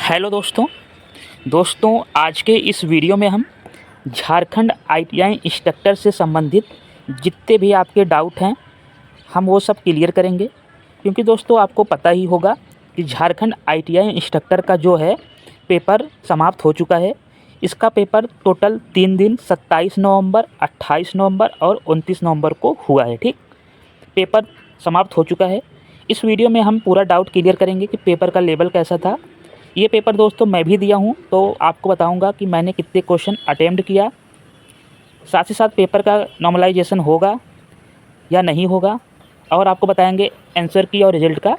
Hello दोस्तों आज के इस वीडियो में हम झारखंड आईटीआई इंस्ट्रक्टर से संबंधित जितने भी आपके डाउट हैं हम वो सब क्लियर करेंगे। क्योंकि दोस्तों आपको पता ही होगा कि झारखंड आईटीआई इंस्ट्रक्टर का जो है पेपर समाप्त हो चुका है। इसका पेपर टोटल 3 दिन 27 नवंबर, 28 नवंबर और 29 नवंबर को हुआ है। ठीक, पेपर समाप्त हो चुका है। इस वीडियो में हम पूरा डाउट क्लियर करेंगे कि पेपर का लेवल कैसा था। ये पेपर दोस्तों मैं भी दिया हूँ, तो आपको बताऊंगा कि मैंने कितने क्वेश्चन अटेम्प्ट किया, साथ ही साथ पेपर का नॉर्मलाइजेशन होगा या नहीं होगा, और आपको बताएंगे आंसर की और रिजल्ट का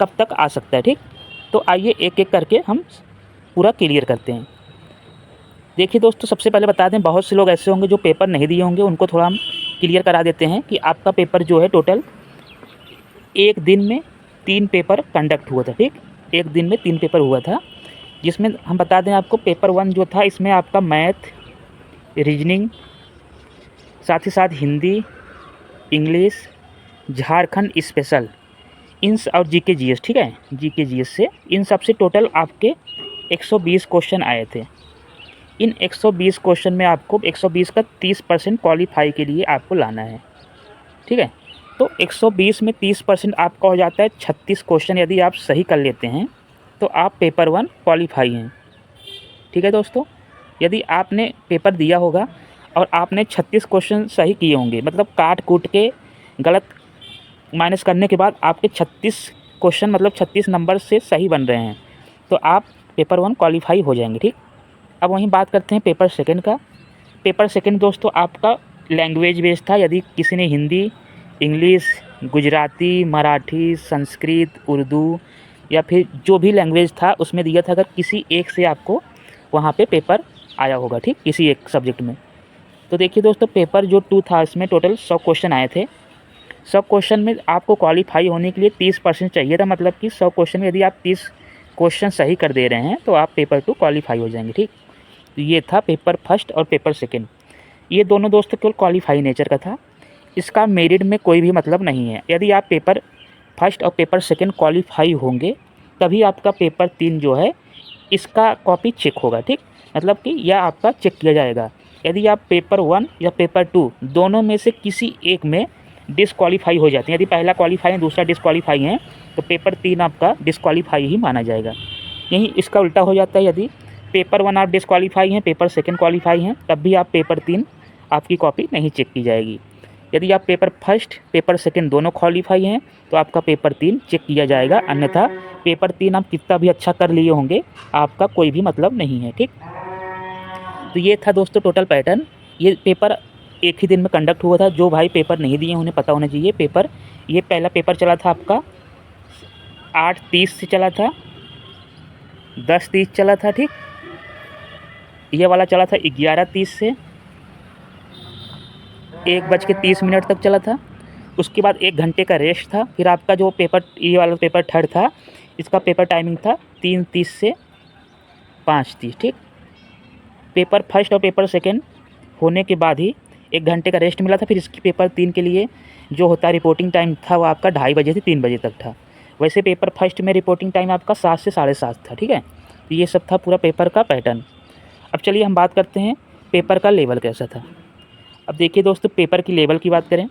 कब तक आ सकता है। ठीक, तो आइए एक एक करके हम पूरा क्लियर करते हैं। देखिए दोस्तों, सबसे पहले बता दें, बहुत से लोग ऐसे होंगे जो पेपर नहीं दिए होंगे, उनको थोड़ा हम क्लियर करा देते हैं कि आपका पेपर जो है टोटल एक दिन में 3 पेपर कंडक्ट हुआ था। ठीक, एक दिन में 3 पेपर हुआ था, जिसमें हम बता दें आपको पेपर 1 जो था इसमें आपका मैथ, रीजनिंग, साथ ही साथ हिंदी, इंग्लिश, झारखंड स्पेशल, इन और जीके जीएस। ठीक है, जीके जीएस से इन सब से टोटल आपके 120 क्वेश्चन आए थे। इन 120 क्वेश्चन में आपको 120 का 30% क्वालिफाई के लिए आपको लाना है। ठीक है, तो 120 में 30% आपका हो जाता है 36 क्वेश्चन। यदि आप सही कर लेते हैं तो आप पेपर 1 क्वालिफाई हैं। ठीक है दोस्तों, यदि आपने पेपर दिया होगा और आपने 36 क्वेश्चन सही किए होंगे, मतलब काट कूट के गलत माइनस करने के बाद आपके 36 क्वेश्चन मतलब 36 नंबर से सही बन रहे हैं, तो आप पेपर 1 क्वालिफाई हो जाएंगे। ठीक, अब वहीं बात करते हैं पेपर सेकंड का। पेपर सेकंड दोस्तों आपका लैंग्वेज बेस्ड था। यदि किसी ने हिंदी, इंग्लिश, गुजराती, मराठी, संस्कृत, उर्दू या फिर जो भी लैंग्वेज था उसमें दिया था, अगर किसी एक से आपको वहाँ पे पेपर आया होगा, ठीक, किसी एक सब्जेक्ट में। तो देखिए दोस्तों, पेपर जो 2 था इसमें टोटल 100 क्वेश्चन आए थे। 100 क्वेश्चन में आपको क्वालिफाई होने के लिए 30% चाहिए था, मतलब कि 100 क्वेश्चन में यदि आप 30 क्वेश्चन सही कर दे रहे हैं तो आप पेपर 2 क्वालिफाई हो जाएंगे। ठीक, तो ये था पेपर फर्स्ट और पेपर सेकेंड। ये दोनों दोस्तों केवल क्वालिफाई नेचर का था, इसका मेरिट में कोई भी मतलब नहीं है। यदि आप पेपर फर्स्ट और पेपर सेकंड क्वालिफाई होंगे तभी आपका पेपर 3 जो है इसका कॉपी चेक होगा। ठीक, मतलब कि यह आपका चेक किया जाएगा। यदि आप पेपर 1 या पेपर 2 दोनों में से किसी एक में डिसक्वालीफाई हो जाते हैं, यदि पहला क्वालिफाई है दूसरा डिसक्वालीफाई है, तो पेपर 3 आपका डिसक्वालीफाई ही माना जाएगा। यही इसका उल्टा हो जाता है, यदि पेपर 1 आप डिसक्वालीफाई हैं, पेपर सेकंड क्वालिफाई हैं, तब भी आप पेपर 3 आपकी कॉपी नहीं चेक की जाएगी। यदि आप पेपर फर्स्ट पेपर सेकंड दोनों क्वालिफाई हैं तो आपका पेपर 3 चेक किया जाएगा, अन्यथा पेपर 3 आप कितना भी अच्छा कर लिए होंगे आपका कोई भी मतलब नहीं है। ठीक, तो ये था दोस्तों टोटल पैटर्न। ये पेपर एक ही दिन में कंडक्ट हुआ था। जो भाई पेपर नहीं दिए उन्हें पता होना चाहिए, पेपर ये पहला पेपर चला था आपका 8:30 से चला था, 10:30 चला था। ठीक, ये वाला चला था 11:30 से 1:30 तक चला था। उसके बाद 1 घंटे का रेस्ट था। फिर आपका जो पेपर ये वाला पेपर थर्ड था, इसका पेपर टाइमिंग था 3:30 से 5:30। ठीक, पेपर फर्स्ट और पेपर सेकंड होने के बाद ही 1 घंटे का रेस्ट मिला था। फिर इसकी पेपर 3 के लिए जो होता रिपोर्टिंग टाइम था वो आपका 2:30 बजे से 3 बजे तक था। वैसे पेपर फर्स्ट में रिपोर्टिंग टाइम आपका 7 से 7:30 था। ठीक है, तो ये सब था पूरा पेपर का पैटर्न। अब चलिए हम बात करते हैं पेपर का लेवल कैसा था। अब देखिए दोस्तों, पेपर की लेवल की बात करें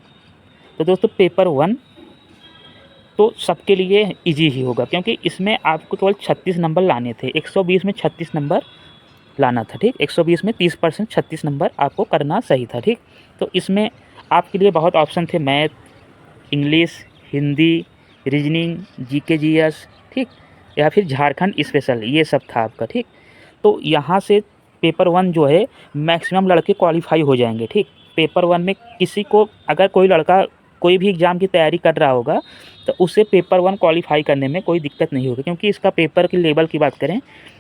तो दोस्तों पेपर 1 तो सबके लिए इजी ही होगा, क्योंकि इसमें आपको केवल 36 नंबर लाने थे। 120 में 36 नंबर लाना था। ठीक, 120 में 30% 36 नंबर आपको करना सही था। ठीक, तो इसमें आपके लिए बहुत ऑप्शन थे, math, English, Hindi, reasoning, GK GS, ठीक, या फिर झारखंड स्पेशल, ये सब था आपका। ठीक, तो यहाँ से पेपर 1 जो है मैक्सिमम लड़के क्वालिफाई हो जाएंगे। ठीक, पेपर 1 में किसी को अगर कोई लड़का कोई भी एग्ज़ाम की तैयारी कर रहा होगा तो उसे पेपर 1 क्वालिफाई करने में कोई दिक्कत नहीं होगी, क्योंकि इसका पेपर की लेवल की बात करें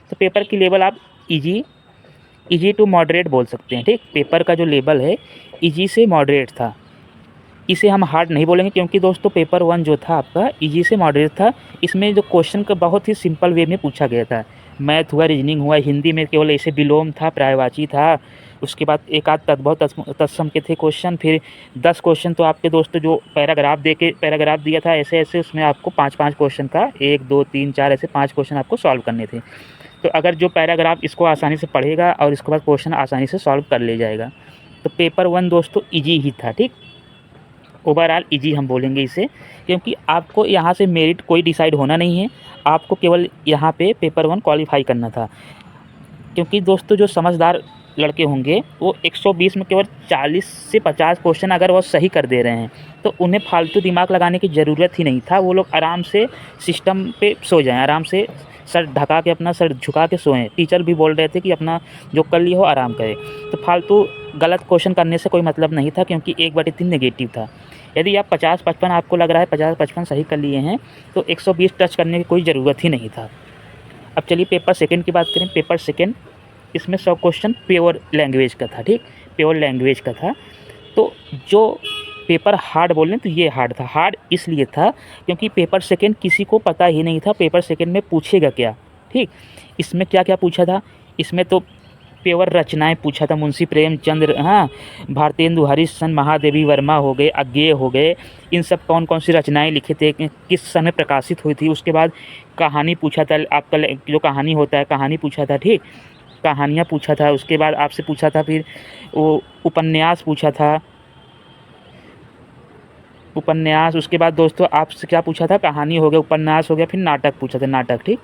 तो पेपर की लेवल आप इजी टू मॉडरेट बोल सकते हैं। ठीक, पेपर का जो लेवल है इजी से मॉडरेट था, इसे हम हार्ड नहीं बोलेंगे, क्योंकि दोस्तों पेपर 1 जो था आपका इजी से मॉडरेट था। इसमें जो क्वेश्चन का बहुत ही सिंपल वे में पूछा गया था। मैथ हुआ, रीजनिंग हुआ, हिंदी में केवल ऐसे विलोम था, पर्यायवाची था, उसके बाद एक आध तद्भव तत्सम के थे क्वेश्चन, फिर 10 क्वेश्चन तो आपके दोस्तों जो पैराग्राफ दिया था ऐसे ऐसे, उसमें आपको 5-5 क्वेश्चन का 1 2 3 4 ऐसे 5 क्वेश्चन आपको सॉल्व करने थे। तो अगर जो पैराग्राफ इसको आसानी से पढ़ेगा और इसके बाद क्वेश्चन आसानी से सॉल्व कर ले जाएगा। तो पेपर 1 दोस्तों ईजी ही था, ठीक, ओवरऑल ईजी हम बोलेंगे इसे, क्योंकि आपको यहाँ से मेरिट कोई डिसाइड होना नहीं है, आपको केवल यहाँ पे पेपर 1 क्वालिफाई करना था। क्योंकि दोस्तों जो समझदार लड़के होंगे वो 120 में केवल 40 से 50 क्वेश्चन अगर वो सही कर दे रहे हैं तो उन्हें फालतू दिमाग लगाने की ज़रूरत ही नहीं था। वो लोग आराम से सिस्टम पे सो जाएं, आराम से सर ढका के अपना सर झुका के सोएं। टीचर भी बोल रहे थे कि अपना जो कर लिया हो आराम करें। तो फालतू गलत क्वेश्चन करने से कोई मतलब नहीं था, क्योंकि 1/3 नेगेटिव था। यदि आप 50-55 आपको लग रहा है 50-55 सही कर लिए हैं तो 120 टच करने की कोई ज़रूरत ही नहीं था। अब चलिए पेपर सेकंड की बात करें। पेपर सेकंड इसमें 100 क्वेश्चन प्योर लैंग्वेज का था, ठीक, प्योर लैंग्वेज का था। तो जो पेपर हार्ड बोल रहे हैं तो ये हार्ड था। हार्ड इसलिए था क्योंकि पेपर सेकंड किसी को पता ही नहीं था पेपर सेकंड में पूछेगा क्या, ठीक। इसमें क्या क्या पूछा था, इसमें तो प्योर रचनाएं पूछा था। मुंशी प्रेमचंद, हाँ, भारतेंदु हरिश्चंद्र, महादेवी वर्मा हो गए, अज्ञेय हो गए, इन सब कौन कौन सी रचनाएं लिखे थे, किस समय प्रकाशित हुई थी। उसके बाद कहानी पूछा था, आपका जो कहानी होता है कहानी पूछा था, ठीक, कहानियाँ पूछा था। उसके बाद आपसे पूछा था फिर वो उपन्यास पूछा था, उपन्यास। उसके बाद दोस्तों आपसे क्या पूछा था, कहानी हो गया, उपन्यास हो गया, फिर नाटक पूछा था, नाटक, ठीक।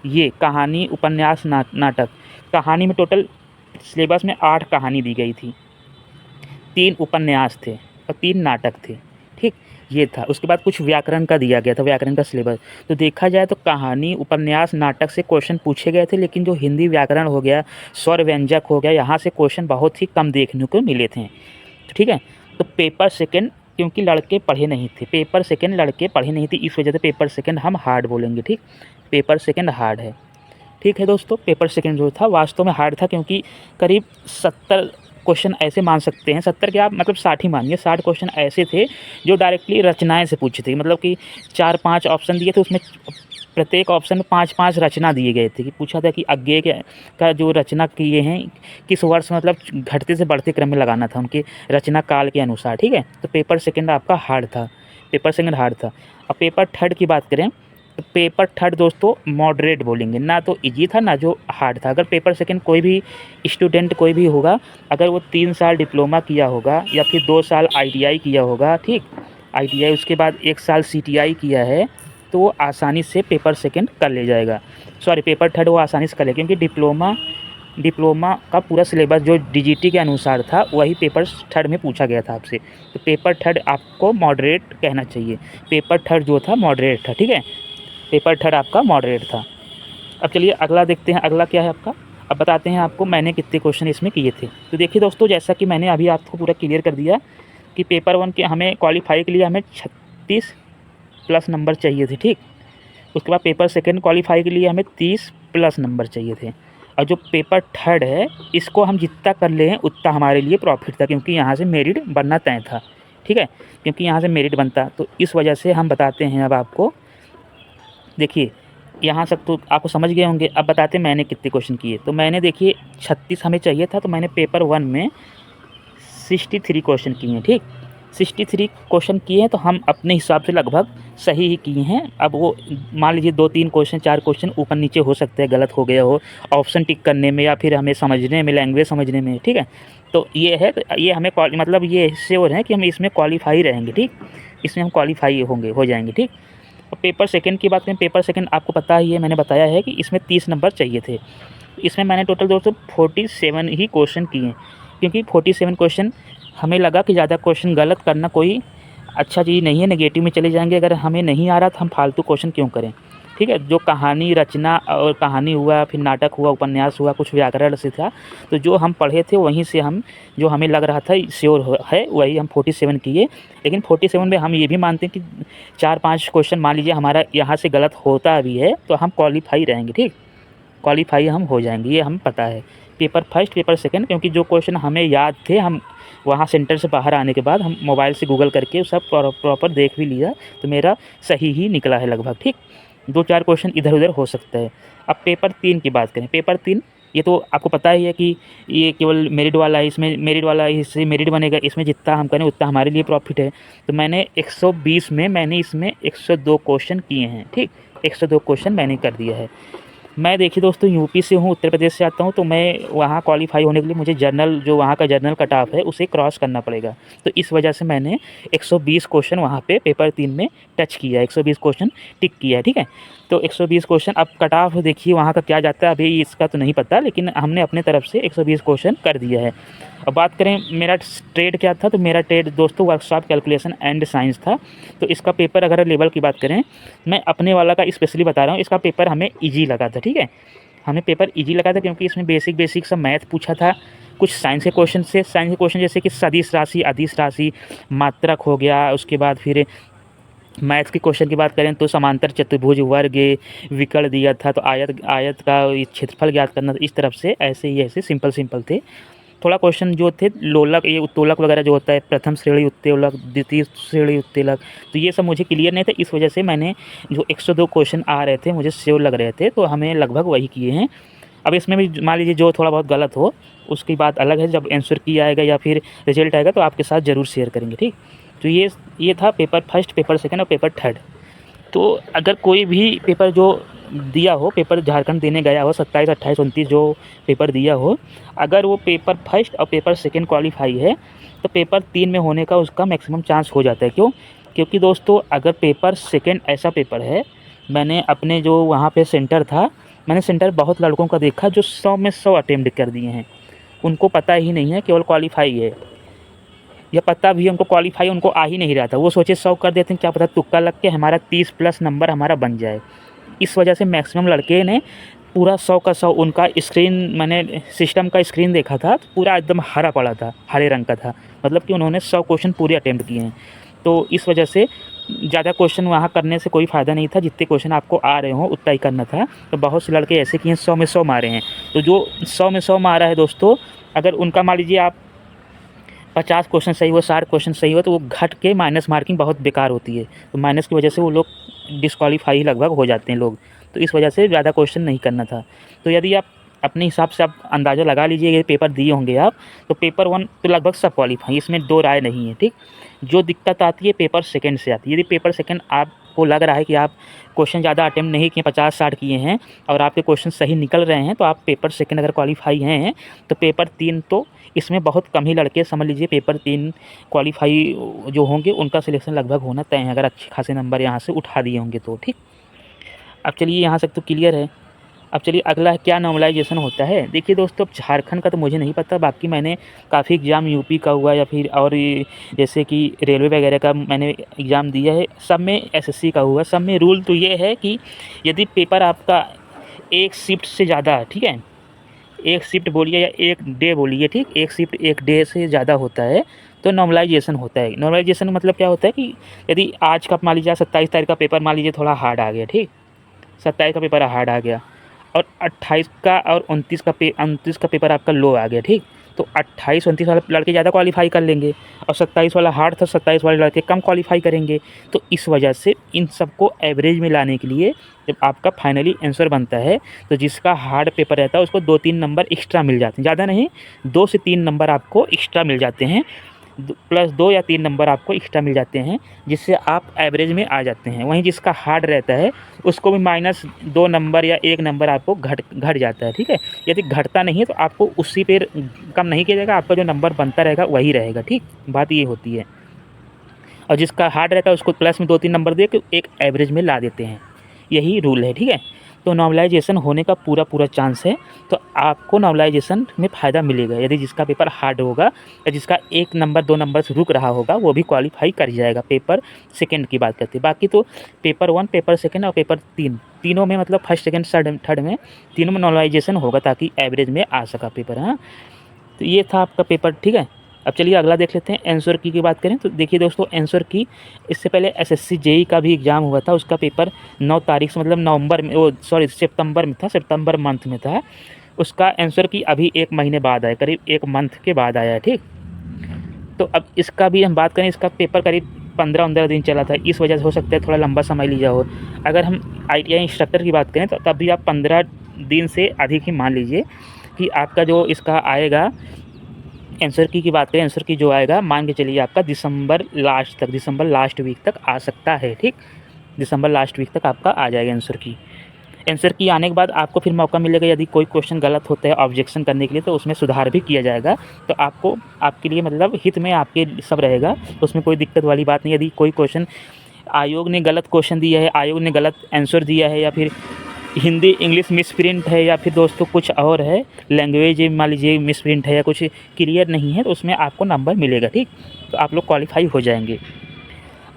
ये कहानी, उपन्यास, नाटक। कहानी में टोटल सिलेबस में 8 कहानी दी गई थी, 3 उपन्यास थे और 3 नाटक थे, ठीक, ये था। उसके बाद कुछ व्याकरण का दिया गया था, व्याकरण का सिलेबस। तो देखा जाए तो कहानी, उपन्यास, नाटक से क्वेश्चन पूछे गए थे, लेकिन जो हिंदी व्याकरण हो गया, स्वर व्यंजक हो गया, यहाँ से क्वेश्चन बहुत ही कम देखने को मिले थे, ठीक है। तो पेपर सेकंड क्योंकि लड़के पढ़े नहीं थे, पेपर सेकंड लड़के पढ़े नहीं थे, इस वजह से पेपर सेकंड हम हार्ड बोलेंगे, ठीक। पेपर सेकंड हार्ड है, ठीक है दोस्तों। पेपर सेकंड जो था वास्तव में हार्ड था, क्योंकि करीब 70 क्वेश्चन ऐसे मान सकते हैं, 70 के आप मतलब 60 ही मानिए, 60 क्वेश्चन ऐसे थे जो डायरेक्टली रचनाएं से पूछे थे। मतलब कि 4-5 ऑप्शन दिए थे, उसमें प्रत्येक ऑप्शन में 5-5 रचना दिए गए थे कि पूछा था कि अज्ञेय का जो रचना किए हैं किस वर्ष, मतलब घटते से बढ़ते क्रम में लगाना था उनके रचना काल के अनुसार, ठीक है। तो पेपर सेकंड आपका हार्ड था, पेपर सेकंड हार्ड था। अब पेपर थर्ड की बात करें तो पेपर थर्ड दोस्तों मॉडरेट बोलेंगे, ना तो इजी था ना जो हार्ड था। अगर पेपर सेकंड कोई भी स्टूडेंट कोई भी होगा, अगर वो 3 साल डिप्लोमा किया होगा या फिर 2 साल ITI किया होगा, ठीक, ITI उसके बाद 1 साल CTI किया है, तो वो आसानी से पेपर सेकंड कर ले जाएगा। सॉरी, पेपर थर्ड वो आसानी से कर ले, क्योंकि डिप्लोमा का पूरा सिलेबस जो DGT के अनुसार था वही पेपर थर्ड में पूछा गया था आपसे। तो पेपर थर्ड आपको मॉडरेट कहना चाहिए, पेपर थर्ड जो था मॉडरेट था, ठीक है, पेपर थर्ड आपका मॉडरेट था। अब चलिए अगला देखते हैं, अगला क्या है आपका। अब बताते हैं आपको मैंने कितने क्वेश्चन इसमें किए थे। तो देखिए दोस्तों, जैसा कि मैंने अभी आपको पूरा क्लियर कर दिया कि पेपर 1 के हमें क्वालिफाई के लिए हमें 36 प्लस नंबर चाहिए थे, ठीक। उसके बाद पेपर सेकंड क्वालिफाई के लिए हमें 30 प्लस नंबर चाहिए थे। और जो पेपर थर्ड है इसको हम जितना कर ले हैं उतना हमारे लिए प्रॉफिट था, क्योंकि यहाँ से मेरिट बनना तय था, ठीक है, क्योंकि यहाँ से मेरिट बनता। तो इस वजह से हम बताते हैं अब आपको, देखिए यहाँ सब तो आपको समझ गए होंगे। अब बताते हैं मैंने कितने क्वेश्चन किए। तो मैंने देखिए 36 हमें चाहिए था, तो मैंने पेपर 1 में 63 क्वेश्चन किए हैं, ठीक, 63 क्वेश्चन किए हैं। तो हम अपने हिसाब से लगभग सही ही किए हैं। अब वो मान लीजिए 2-3 क्वेश्चन 4 क्वेश्चन ऊपर नीचे हो सकते हैं, गलत हो गया हो ऑप्शन टिक करने में या फिर हमें समझने में, लैंग्वेज समझने में, ठीक है। तो ये है, ये हमें मतलब ये श्योर है कि हम इसमें क्वालिफाई रहेंगे, ठीक, इसमें हम क्वालिफाई हो जाएंगे, ठीक। और पेपर सेकंड की बात करें, पेपर सेकंड आपको पता ही है, मैंने बताया है कि इसमें 30 नंबर चाहिए थे। इसमें मैंने टोटल दोस्तों 47 ही क्वेश्चन किए, क्योंकि 47 क्वेश्चन हमें लगा कि ज़्यादा क्वेश्चन गलत करना कोई अच्छा चीज़ नहीं है, नेगेटिव में चले जाएंगे। अगर हमें नहीं आ रहा तो हम फालतू क्वेश्चन क्यों करें, ठीक है। जो कहानी, रचना और कहानी हुआ, फिर नाटक हुआ, उपन्यास हुआ, कुछ व्याकरण से था, तो जो हम पढ़े थे वहीं से हम, जो हमें लग रहा था श्योर है, वही हम 47 किए। लेकिन 47 में हम ये भी मानते हैं कि 4-5 क्वेश्चन मान लीजिए हमारा यहाँ से गलत होता भी है तो हम क्वालिफाई रहेंगे, ठीक, क्वालिफाई हम हो जाएंगे, ये हम पता है। पेपर फर्स्ट, पेपर सेकंड, क्योंकि जो क्वेश्चन हमें याद थे, हम वहाँ सेंटर से बाहर आने के बाद हम मोबाइल से गूगल करके सब प्रॉपर देख भी लिया, तो मेरा सही ही निकला है लगभग, ठीक। 2-4 क्वेश्चन इधर उधर हो सकता है। अब पेपर 3 की बात करें, पेपर 3 ये तो आपको पता ही है कि ये केवल मेरिट वाला है, इसमें मेरिट वाला है, इससे मेरिट बनेगा, इसमें जितना हम करें उतना हमारे लिए प्रॉफिट है। तो मैंने 120 में मैंने इसमें 102 क्वेश्चन किए हैं, ठीक। 102 क्वेश्चन मैंने कर दिया है। मैं देखिए दोस्तों यूपी से हूँ, उत्तर प्रदेश से आता हूँ, तो मैं वहाँ क्वालिफाई होने के लिए मुझे जर्नल, जो वहाँ का जर्नल कट ऑफ है, उसे क्रॉस करना पड़ेगा। तो इस वजह से मैंने 120 क्वेश्चन वहाँ पे पेपर 3 में टच किया है, 120 क्वेश्चन टिक किया है, ठीक है। तो 120 क्वेश्चन, अब कट ऑफ देखिए वहाँ का क्या जाता है अभी इसका तो नहीं पता, लेकिन हमने अपने तरफ से 120 क्वेश्चन कर दिया है। अब बात करें मेरा ट्रेड क्या था, तो मेरा ट्रेड दोस्तों वर्कशॉप कैलकुलेशन एंड साइंस था। तो इसका पेपर अगर लेवल की बात करें, मैं अपने वाला का स्पेशली बता रहा हूँ, इसका पेपर हमें ईजी लगा था, ठीक है। हमें पेपर ईजी लगा था क्योंकि इसमें बेसिक सब मैथ पूछा था, कुछ साइंस के क्वेश्चन से, साइंस के क्वेश्चन जैसे कि सदिश राशि, अदिश राशि, मात्रक हो गया, उसके बाद फिर मैथ्स के क्वेश्चन की बात करें तो समांतर चतुर्भुज, वर्ग, विकर्ण दिया था, तो आयत का क्षेत्रफल ज्ञात करना, इस तरफ से ऐसे ही ऐसे सिंपल थे। थोड़ा क्वेश्चन जो थे लोलक, ये उत्तोलक वगैरह जो होता है, प्रथम श्रेणी उत्तोलक, द्वितीय श्रेणी उत्तोलक, तो ये सब मुझे क्लियर नहीं था। इस वजह से मैंने जो 102 क्वेश्चन आ रहे थे मुझे श्योर लग रहे थे, तो हमें लगभग वही किए हैं। अब इसमें भी मान लीजिए जो थोड़ा बहुत गलत हो उसकी बात अलग है, जब आंसर की आएगा या फिर रिजल्ट आएगा तो आपके साथ ज़रूर शेयर करेंगे, ठीक। तो ये था पेपर फर्स्ट, पेपर सेकंड और पेपर थर्ड। तो अगर कोई भी पेपर जो दिया हो, पेपर झारखंड देने गया हो, 27, 28, 29 जो पेपर दिया हो, अगर वो पेपर फर्स्ट और पेपर सेकंड क्वालिफाई है तो पेपर 3 में होने का उसका मैक्सिमम चांस हो जाता है। क्यों? क्योंकि दोस्तों अगर पेपर सेकंड ऐसा पेपर है, मैंने अपने जो वहाँ पे सेंटर था, मैंने सेंटर बहुत लड़कों का देखा जो 100 में 100 अटेम्प्ट कर दिए हैं। उनको पता ही नहीं है केवल क्वालिफाई है, या पता भी उनको क्वालिफाई उनको आ ही नहीं रहा था, वो सोचे 100 कर देते हैं, क्या पता तुक्का लग के हमारा 30 प्लस नंबर हमारा बन जाए। इस वजह से मैक्सिमम लड़के ने पूरा 100 का 100, उनका स्क्रीन, मैंने सिस्टम का स्क्रीन देखा था तो पूरा एकदम हरा पड़ा था, हरे रंग का था, मतलब कि उन्होंने 100 क्वेश्चन पूरे अटेम्प्ट किए हैं। तो इस वजह से ज़्यादा क्वेश्चन वहाँ करने से कोई फ़ायदा नहीं था, जितने क्वेश्चन आपको आ रहे हों उतना ही करना था। तो बहुत से लड़के ऐसे किए 100 में 100 मारे हैं। तो जो 100 में 100 मारा है दोस्तों, अगर उनका मान लीजिए आप 50 क्वेश्चन सही हो, 60 क्वेश्चन सही हो, तो वो घट के माइनस मार्किंग बहुत बेकार होती है। तो माइनस की वजह से वो लोग डिस्क्वालीफाई लगभग हो जाते हैं लोग। तो इस वजह से ज़्यादा क्वेश्चन नहीं करना था। तो यदि आप अपने हिसाब से आप अंदाज़ा लगा लीजिए, ये पेपर दिए होंगे आप, तो पेपर 1 तो लगभग सब क्वालीफाई, इसमें 2 राय नहीं है, ठीक। जो दिक्कत आती है पेपर सेकंड से आती है। यदि पेपर सेकंड आपको लग रहा है कि आप क्वेश्चन ज़्यादा अटेम्प्ट नहीं किए, 50-60 किए हैं और आपके क्वेश्चन सही निकल रहे हैं, तो आप पेपर सेकंड अगर क्वालीफाई हैं तो पेपर 3 तो इसमें बहुत कम ही लड़के, समझ लीजिए पेपर 3 क्वालीफाई जो होंगे उनका सिलेक्शन लगभग होना तय है, अगर अच्छे खासे नंबर यहाँ से उठा दिए होंगे तो, ठीक। अब चलिए यहाँ तक तो क्लियर है। अब चलिए अगला क्या नॉर्मलाइजेशन होता है। देखिए दोस्तों, अब झारखंड का तो मुझे नहीं पता, बाकी मैंने काफ़ी एग्ज़ाम यूपी का हुआ या फिर और जैसे कि रेलवे वगैरह का मैंने एग्ज़ाम दिया है, सब में एसएससी का हुआ। सब में रूल तो ये है कि यदि पेपर आपका एक शिफ्ट से ज़्यादा है, ठीक है, एक शिफ्ट बोलिए या एक डे बोलिए, ठीक, एक शिफ्ट एक डे से ज़्यादा होता है तो नॉर्मलाइजेशन होता है। नॉर्मलाइजेशन मतलब क्या होता है कि यदि आज का मान लीजिए 27 तारीख का पेपर मान लीजिए थोड़ा हार्ड आ गया, ठीक, 27 का पेपर हार्ड आ गया और 28 का और 29 का पेपर आपका लो आ गया, ठीक, तो 28-29 वाले लड़के ज़्यादा क्वालीफाई कर लेंगे और 27 वाला हार्ड था, 27 वाले लड़के कम क्वालीफाई करेंगे। तो इस वजह से इन सबको एवरेज में लाने के लिए जब आपका फाइनली आंसर बनता है तो जिसका हार्ड पेपर रहता है उसको 2-3 नंबर एक्स्ट्रा मिल जाते हैं, ज़्यादा नहीं, 2 से 3 नंबर आपको एक्स्ट्रा मिल जाते हैं, प्लस 2 या 3 नंबर आपको एक्स्ट्रा मिल जाते हैं, जिससे आप एवरेज में आ जाते हैं। वहीं जिसका हार्ड रहता है उसको भी -2 नंबर या 1 नंबर आपको घट जाता है, ठीक है। यदि घटता नहीं है तो आपको उसी पे कम नहीं किया जाएगा, आपका जो नंबर बनता रहेगा वही रहेगा, ठीक, बात ये होती है। और जिसका हार्ड रहता है उसको प्लस में 2-3 नंबर दे के एक एवरेज में ला देते हैं, यही रूल है, ठीक है। तो नॉर्मलाइजेशन होने का पूरा चांस है, तो आपको नॉर्मलाइजेशन में फ़ायदा मिलेगा। यदि जिसका पेपर हार्ड होगा या जिसका 1 नंबर 2 नंबर से रुक रहा होगा वो भी क्वालीफाई कर जाएगा। पेपर सेकंड की बात करते हैं, बाकी तो पेपर 1, पेपर सेकंड और पेपर 3, तीनों में मतलब फर्स्ट सेकंड थर्ड में तीनों में नॉर्मलाइजेशन होगा ताकि एवरेज में आ सका पेपर। हाँ, तो ये था आपका पेपर, ठीक है। अब चलिए अगला देख लेते हैं आंसर की बात करें तो देखिए दोस्तों, आंसर की इससे पहले एसएससी जेई का भी एग्ज़ाम हुआ था, उसका पेपर 9 तारीख से मतलब नवंबर में, सितंबर में था, सितंबर मंथ में था। उसका आंसर की अभी 1 महीने बाद आया, करीब 1 मंथ के बाद आया है, ठीक। तो अब इसका भी हम बात करें, इसका पेपर करीब 15-15 दिन चला था, इस वजह से हो सकता है थोड़ा लंबा समय लिया हो। अगर हम ITI इंस्ट्रक्टर की बात करें तो तब भी आप 15 दिन से अधिक ही मान लीजिए, कि आपका जो इसका आएगा आंसर की बात करें, आंसर की जो आएगा मान के चलिए आपका दिसंबर लास्ट वीक तक आ सकता है। ठीक, दिसंबर लास्ट वीक तक आपका आ जाएगा आंसर की आने के बाद आपको फिर मौका मिलेगा, यदि कोई क्वेश्चन गलत होता है ऑब्जेक्शन करने के लिए तो उसमें सुधार भी किया जाएगा। तो आपको आपके लिए मतलब हित में आपके सब रहेगा, तो उसमें कोई दिक्कत वाली बात नहीं। यदि कोई क्वेश्चन आयोग ने गलत क्वेश्चन दिया है, आयोग ने गलत आंसर दिया है, या फिर हिंदी इंग्लिश मिसप्रिंट है, या फिर दोस्तों कुछ और है, लैंग्वेज मान लीजिए मिसप्रिंट है या कुछ क्लियर नहीं है, तो उसमें आपको नंबर मिलेगा। ठीक, तो आप लोग क्वालिफाई हो जाएंगे।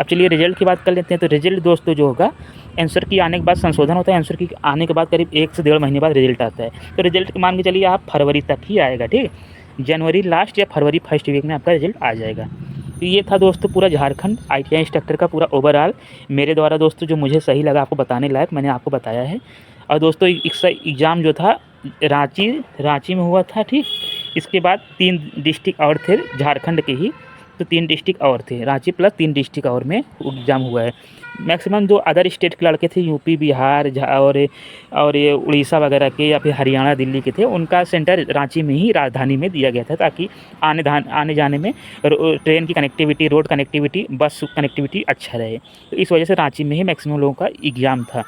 अब चलिए रिजल्ट की बात कर लेते हैं। तो रिजल्ट दोस्तों जो होगा, आंसर की आने के बाद संशोधन होता है, आंसर की आने के बाद करीब 1 से 1.5 महीने बाद रिजल्ट आता है। तो रिजल्ट मान के चलिए आप फरवरी तक ही आएगा। ठीक, जनवरी लास्ट या फरवरी फर्स्ट वीक में आपका रिजल्ट आ जाएगा। तो ये था दोस्तों पूरा झारखंड ITI इंस्ट्रक्टर का पूरा ओवरऑल मेरे द्वारा दोस्तों जो मुझे सही लगा आपको बताने लायक मैंने आपको बताया है। और दोस्तों इसका एग्ज़ाम जो था रांची में हुआ था। ठीक, इसके बाद 3 डिस्ट्रिक्ट और थे झारखंड के ही, तो 3 डिस्ट्रिक्ट और थे, रांची प्लस 3 डिस्ट्रिक्ट और में एग्ज़ाम हुआ है। मैक्सिमम जो अदर स्टेट के लड़के थे, यूपी बिहार और ये उड़ीसा वगैरह के या फिर हरियाणा दिल्ली के थे, उनका सेंटर रांची में ही राजधानी में दिया गया था, ताकि आने जाने में ट्रेन की कनेक्टिविटी, रोड कनेक्टिविटी, बस कनेक्टिविटी अच्छा रहे। तो इस वजह से रांची में ही मैक्सिमम लोगों का एग्ज़ाम था।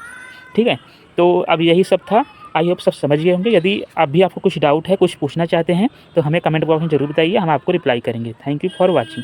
ठीक है, तो अब यही सब था। आई होप सब समझ गए होंगे। यदि अभी आपको कुछ डाउट है, कुछ पूछना चाहते हैं, तो हमें कमेंट बॉक्स में ज़रूर बताइए, हम आपको रिप्लाई करेंगे। Thank you for watching.